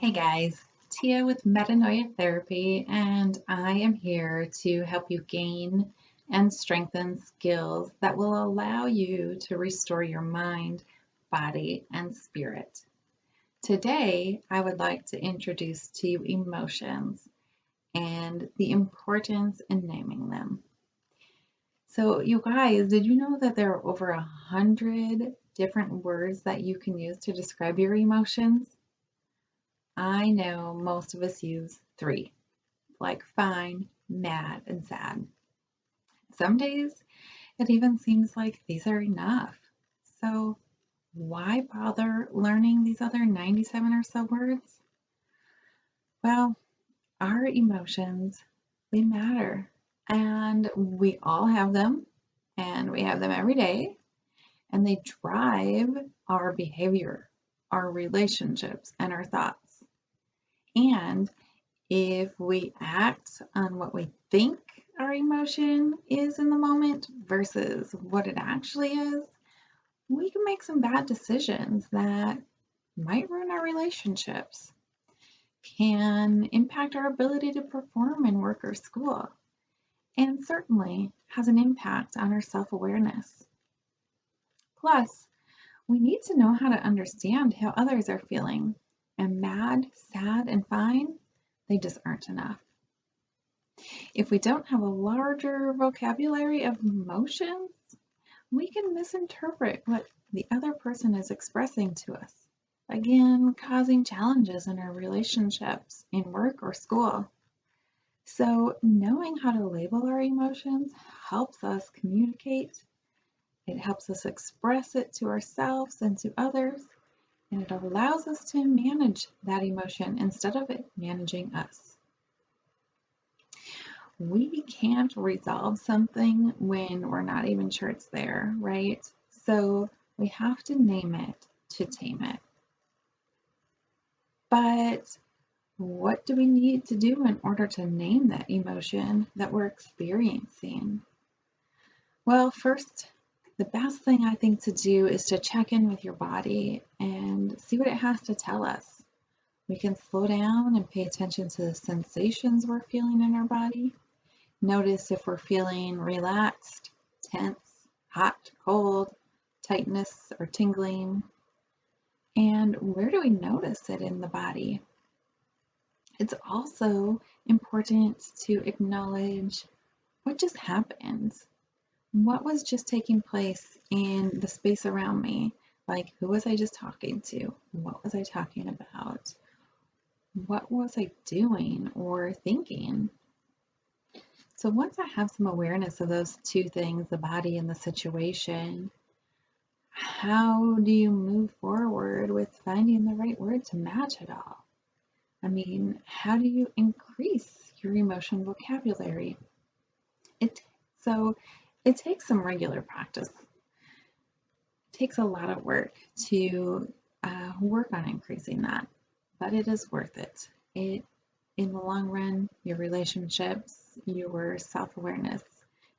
Hey guys, Tia with Metanoia Therapy, and I am here to help you gain and strengthen skills that will allow you to restore your mind, body, and spirit. Today, I would like to introduce to you emotions and the importance in naming them. So, you guys, did you know that there are over 100 different words that you can use to describe your emotions? I know most of us use 3, like fine, mad, and sad. Some days it even seems like these are enough. So why bother learning these other 97 or so words? Well, our emotions, they matter. And we all have them, and we have them every day, and they drive our behavior, our relationships, and our thoughts. And if we act on what we think our emotion is in the moment versus what it actually is, we can make some bad decisions that might ruin our relationships, can impact our ability to perform in work or school, and certainly has an impact on our self-awareness. Plus, we need to know how to understand how others are feeling, and mad, sad, and fine, they just aren't enough. If we don't have a larger vocabulary of emotions, we can misinterpret what the other person is expressing to us, again, causing challenges in our relationships, in work or school. So, knowing how to label our emotions helps us communicate, it helps us express it to ourselves and to others, and it allows us to manage that emotion instead of it managing us. We can't resolve something when we're not even sure it's there, right? So we have to name it to tame it. But what do we need to do in order to name that emotion that we're experiencing? Well, first, the best thing I think to do is to check in with your body and see what it has to tell us. We can slow down and pay attention to the sensations we're feeling in our body. Notice if we're feeling relaxed, tense, hot, cold, tightness, or tingling. And where do we notice it in the body? It's also important to acknowledge what just happened. What was just taking place in the space around me? Like, who was I just talking to? What was I talking about? What was I doing or thinking? So once I have some awareness of those two things, the body and the situation, how do you move forward with finding the right word to match it all? I mean, how do you increase your emotion vocabulary? So it takes some regular practice. It takes a lot of work to work on increasing that, but it is worth it. In the long run, your relationships, your self-awareness,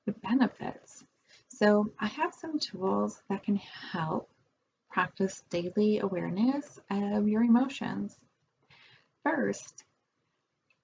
it benefits. So I have some tools that can help practice daily awareness of your emotions. First,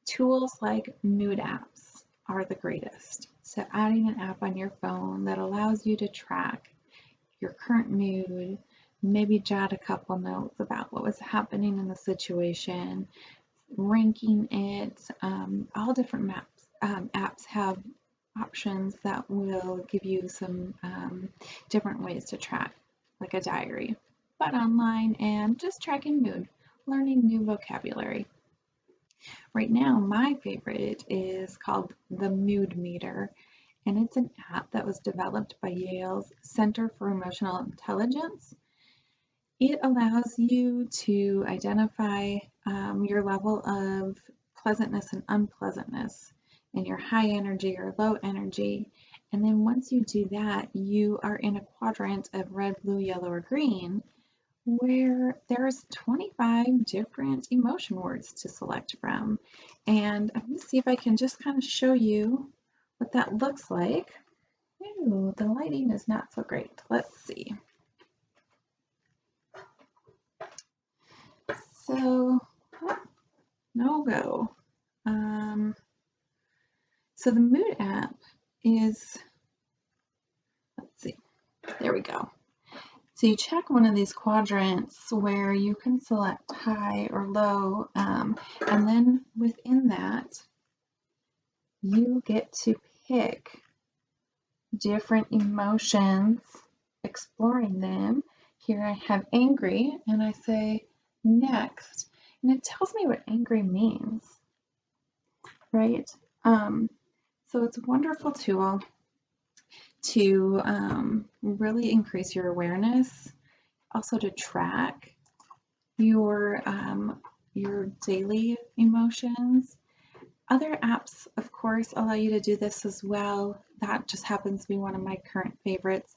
tools like mood apps are the greatest. So adding an app on your phone that allows you to track your current mood, maybe jot a couple notes about what was happening in the situation, ranking it. All different apps have options that will give you some different ways to track, like a diary, but online, and just tracking mood, learning new vocabulary. Right now, my favorite is called the Mood Meter, and it's an app that was developed by Yale's Center for Emotional Intelligence. It allows you to identify your level of pleasantness and unpleasantness and your high energy or low energy. And then once you do that, you are in a quadrant of red, blue, yellow, or green where there's 25 different emotion words to select from. And I'm going to see if I can just kind of show you what that looks like. Ooh, the lighting is not so great. Let's see. So no go. So the mood app is, let's see, there we go. So you check one of these quadrants where you can select high or low, and then within that, you get to pick different emotions, exploring them. Here I have angry, and I say next, and it tells me what angry means, right? So it's a wonderful tool to really increase your awareness, also to track your daily emotions. Other apps, of course, allow you to do this as well. That just happens to be one of my current favorites.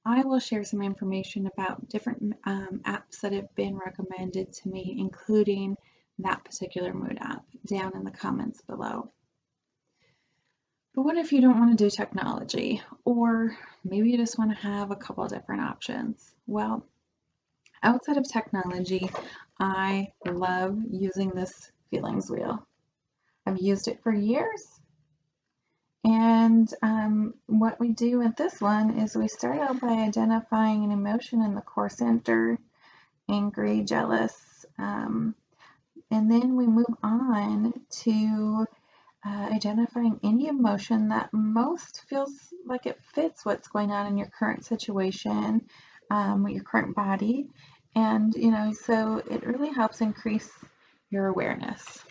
I will share some information about different apps that have been recommended to me, including that particular mood app, down in the comments below. But what if you don't want to do technology, or maybe you just want to have a couple of different options? Well, outside of technology, I love using this feelings wheel. I've used it for years. And what we do with this one is we start out by identifying an emotion in the core center, angry, jealous, and then we move on to identifying any emotion that most feels like it fits what's going on in your current situation, your current body, and so it really helps increase your awareness.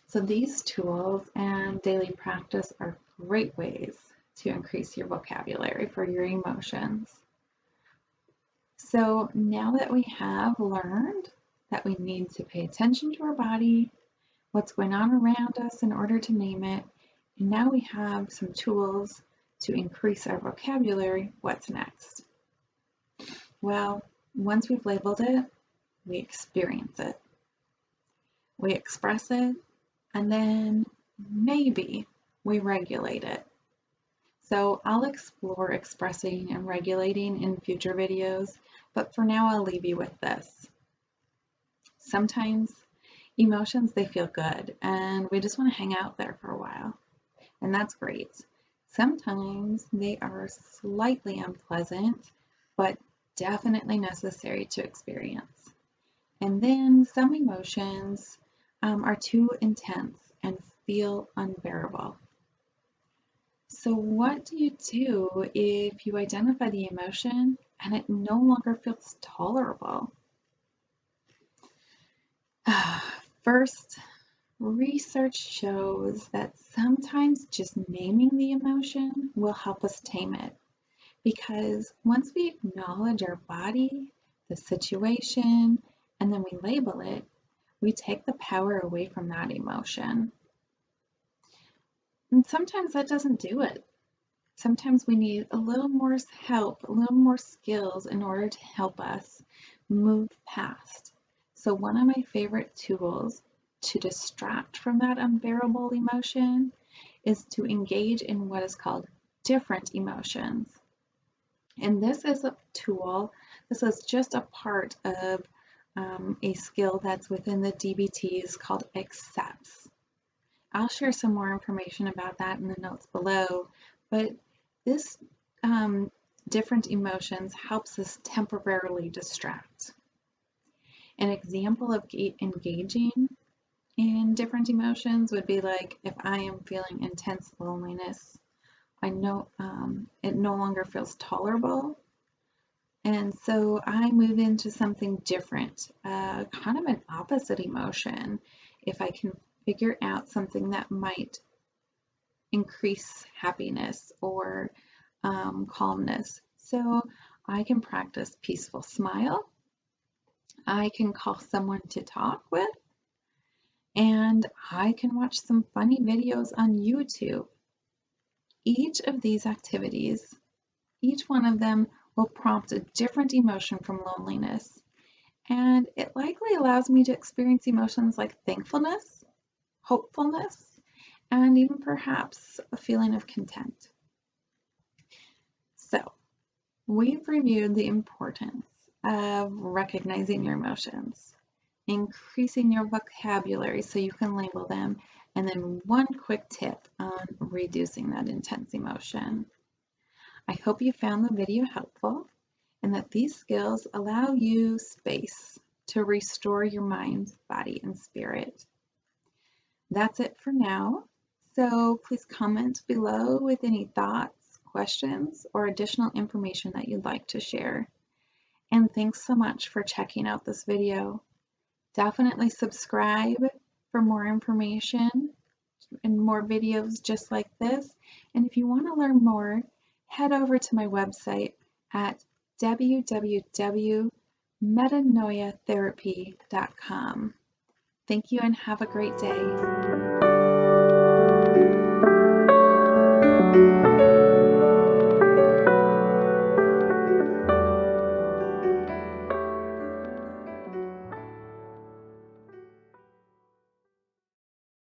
So these tools and daily practice are great ways to increase your vocabulary for your emotions. So now that we have learned that we need to pay attention to our body, what's going on around us in order to name it, and now we have some tools to increase our vocabulary, what's next? Well, once we've labeled it, we experience it. We express it, and then maybe we regulate it. So I'll explore expressing and regulating in future videos, but for now I'll leave you with this. Sometimes emotions, they feel good and we just want to hang out there for a while, and that's great. Sometimes they are slightly unpleasant, but definitely necessary to experience. And then some emotions are too intense and feel unbearable. So what do you do if you identify the emotion and it no longer feels tolerable? First, research shows that sometimes just naming the emotion will help us tame it, because once we acknowledge our body, the situation, and then we label it, we take the power away from that emotion. And sometimes that doesn't do it. Sometimes we need a little more help, a little more skills in order to help us move past. So one of my favorite tools to distract from that unbearable emotion is to engage in what is called different emotions. And this is a tool, this is just a part of a skill that's within the DBTs called accepts. I'll share some more information about that in the notes below, but this different emotions helps us temporarily distract. An example of engaging in different emotions would be like, if I am feeling intense loneliness, I know it no longer feels tolerable, and so I move into something different, kind of an opposite emotion. If I can figure out something that might increase happiness or calmness. So I can practice peaceful smile. I can call someone to talk with, and I can watch some funny videos on YouTube. Each of these activities, each one of them will prompt a different emotion from loneliness, and it likely allows me to experience emotions like thankfulness, hopefulness, and even perhaps a feeling of content. So we've reviewed the importance of recognizing your emotions, increasing your vocabulary so you can label them, and then one quick tip on reducing that intense emotion. I hope you found the video helpful and that these skills allow you space to restore your mind, body, and spirit. That's it for now. So please comment below with any thoughts, questions, or additional information that you'd like to share. And thanks so much for checking out this video. Definitely subscribe for more information and more videos just like this. And if you want to learn more, head over to my website at www.metanoiatherapy.com. Thank you and have a great day.